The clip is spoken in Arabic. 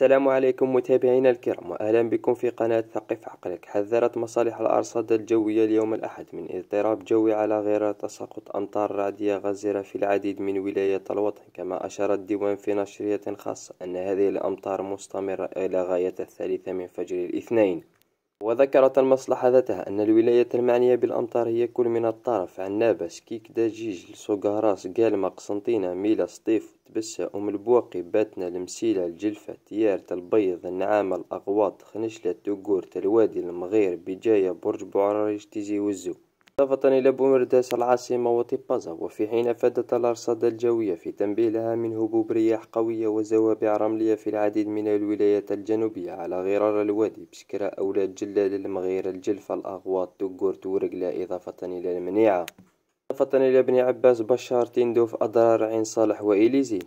السلام عليكم متابعينا الكرام، وأهلا بكم في قناة ثقف عقلك. حذرت مصالح الأرصاد الجوية اليوم الأحد من اضطراب جوي على غرار تساقط أمطار رعدية غزيرة في العديد من ولايات الوطن. كما أشار الديوان في نشرية خاصة أن هذه الأمطار مستمرة إلى غاية 3 من فجر الاثنين. وذكرت المصلحة ذاتها أن الولايات المعنية بالأمطار هي كل من الطرف، عنابة، شكيك، دجيج، سوغاراس، قالمة، قسنطينة، ميلا، سطيف، تبسة، أم البواقي، باتنا، المسيلة، الجلفة، تيارت، البيض، النعامة، الأغواط، خنشلة، توقور، الوادي، المغير، بجاية، برج بوعريش، تيزي وزو، إضافة إلى بومرداس العاصمة وطيبازا. وفي حين أفادت الأرصاد الجوية في تنبيه لها من هبوب رياح قوية وزوابع رملية في العديد من الولايات الجنوبية على غرار الوادي، بشكرة، أولاد جلال، المغير، الجلفة، الأغواط، توقور، تورقلا، إضافة إلى المنيعة، إضافة إلى بني عباس، بشار، تندوف، أضرار، عين صالح، وإليزي.